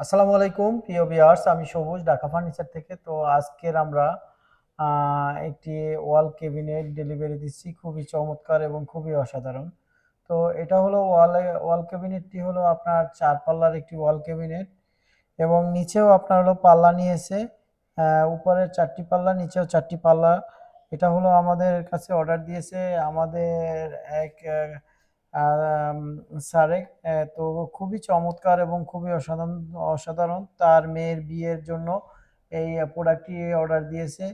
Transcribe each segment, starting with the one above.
আসসালামু আলাইকুম প্রিয় ভিউয়ার্স, আমি সবুজ ঢাকা ফার্নিচার থেকে। তো আজকের আমরা একটি ওয়াল ক্যাবিনেট ডেলিভারি দিচ্ছি, খুবই চমৎকার এবং খুবই অসাধারণ। তো এটা হলো ওয়াল ক্যাবিনেটটি হলো আপনার ৪ পাল্লার একটি ওয়াল ক্যাবিনেট এবং নিচেও আপনার হলো পাল্লা নিয়েছে। উপরে ৪টি পাল্লা, নিচেও ৪টি পাল্লা। এটা হলো আমাদের কাছে অর্ডার দিয়েছে আমাদের এক আম স্যারে। তো খুবই চমৎকার এবং খুবই অসাধারণ। তার মেয়ের বিয়ের জন্য এই প্রোডাক্টটি অর্ডার দিয়েছে।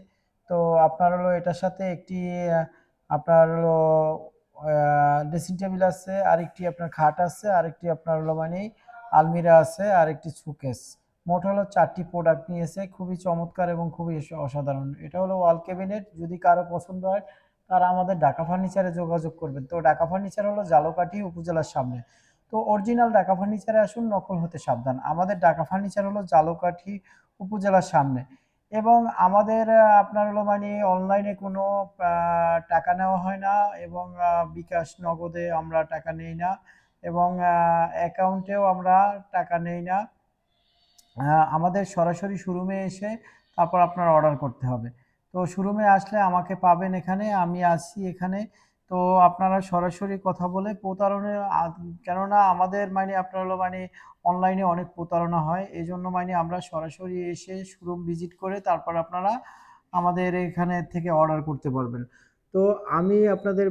তো আপনার হলো এটার সাথে একটি আপনার হলো ড্রেসিং টেবিল আছে, আরেকটি আপনার খাট আছে, আরেকটি আপনার হলো মানে আলমিরা আছে, আরেকটি শোকেস। মোট হলো ৪টি প্রোডাক্ট নিয়েছে, খুবই চমৎকার এবং খুবই অসাধারণ। এটা হলো ওয়াল ক্যাবিনেট। যদি কারো পছন্দ হয় তারা আমাদের ঢাকা ফার্নিচারে যোগাযোগ করবেন। তো ঢাকা ফার্নিচার হলো ঝালকাঠি উপজেলার সামনে। তো অরিজিনাল ঢাকা ফার্নিচারে আসুন, নকল হতে সাবধান। আমাদের ঢাকা ফার্নিচার হলো ঝালকাঠি উপজেলার সামনে এবং আমাদের আপনার হলো মানে অনলাইনে কোনো টাকা নেওয়া হয় না এবং বিকাশ নগদে আমরা টাকা নেই না এবং অ্যাকাউন্টেও আমরা টাকা নেই না। আমাদের সরাসরি শোরুমে এসে তারপর আপনার অর্ডার করতে হবে। তো শোরুমে আসলে আমাকে পাবেন এখানে, আমি আছি এখানে। তো আপনারা সরাসরি কথা বলে কেননা আমাদের মানে আপনার হলো মানে অনলাইনে অনেক প্রতারণা হয়। এজন্য মানে আমরা সরাসরি এসে শোরুম ভিজিট করে তারপর আপনারা আমাদের এখানে থেকে অর্ডার করতে পারবেন। তো আমি আপনাদের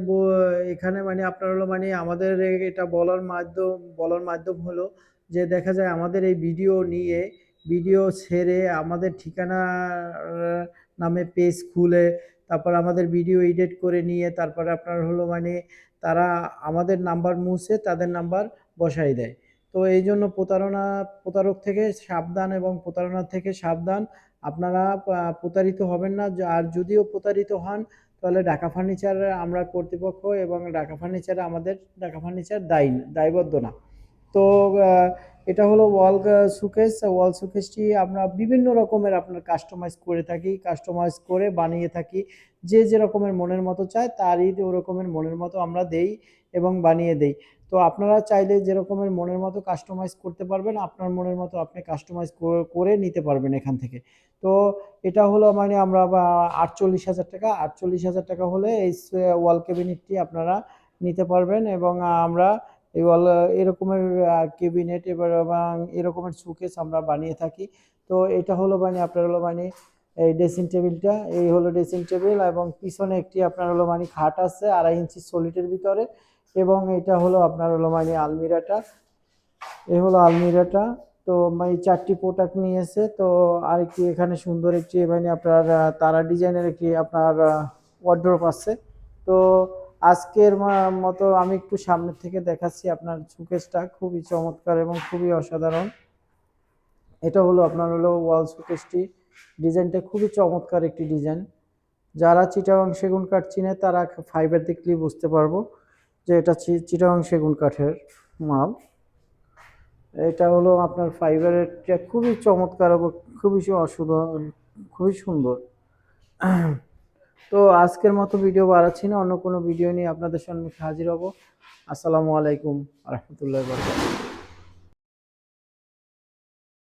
এখানে মানে আপনার হলো মানে আমাদের এটা বলার মাধ্যম হলো যে দেখা যায় আমাদের এই ভিডিও ছেড়ে আমাদের ঠিকানার নামে পেজ খুলে তারপর আমাদের ভিডিও এডিট করে নিয়ে তারপরে আপনার হলো মানে তারা আমাদের নাম্বার মুছে তাদের নাম্বার বসায় দেয়। তো এই জন্য প্রতারক থেকে সাবধান এবং প্রতারণা থেকে সাবধান। আপনারা প্রতারিত হবেন না। আর যদিও প্রতারিত হন তাহলে ঢাকা ফার্নিচার আমরা কর্তৃপক্ষ এবং ঢাকা ফার্নিচার দায়বদ্ধ না। তো এটা হলো ওয়াল শোকেসটি আমরা বিভিন্ন রকমের আপনার কাস্টমাইজ করে থাকি, কাস্টমাইজ করে বানিয়ে থাকি। যে যে রকমের মনের মতো চায় তারই ওরকমের মনের মতো আমরা দেই এবং বানিয়ে দেই। তো আপনারা চাইলে যে রকমের মনের মতো কাস্টমাইজ করতে পারবেন, আপনার মনের মতো আপনি কাস্টমাইজ করে নিতে পারবেন এখান থেকে। তো এটা হলো মানে আমরা ৪৮,০০০ টাকা, ৪৮,০০০ টাকা হলে এই ওয়াল ক্যাবিনেটটি আপনারা নিতে পারবেন এবং আমরা এই এরকমের ক্যাবিনেট এবং এরকমের শোকেস আমরা বানিয়ে থাকি। তো এটা হলো মানে আপনার হলো মানে এই ড্রেসিং টেবিলটা, এই হলো ড্রেসিং টেবিল এবং পিছনে একটি আপনার হলো মানে খাট আছে ২.৫ ইঞ্চি সলিডের ভিতরে এবং এটা হলো আপনার হলো মানে আলমিরাটা। এই হলো আলমিরাটা। তো মানে ৪টি প্রোডাক্ট নিয়েছে। তো আরেকটি এখানে সুন্দর একটি মানে আপনার তারা ডিজাইনের একটি আপনার ওয়ারড্রোব আছে। তো আজকের মতো আমি একটু সামনের থেকে দেখাচ্ছি আপনার শোকেসটা, খুবই চমৎকার এবং খুবই অসাধারণ। এটা হলো আপনার হলো ওয়াল শোকেসটি। ডিজাইনটা খুবই চমৎকার একটি ডিজাইন। যারা চিটাগাং সেগুন কাঠ চিনে তারা ফাইবার দেখলেই বুঝতে পারবো যে এটা চিটাগাং সেগুন কাঠের মাল। এটা হলো আপনার ফাইবারের, খুবই চমৎকার এবং খুবই খুবই সুন্দর। তো আজকের মতো ভিডিও বাড়াচ্ছি না, অন্য কোনো ভিডিও নিয়ে আপনাদের সম্মুখে হাজির হব। আসসালামু আলাইকুম রহমতুল্লাহ।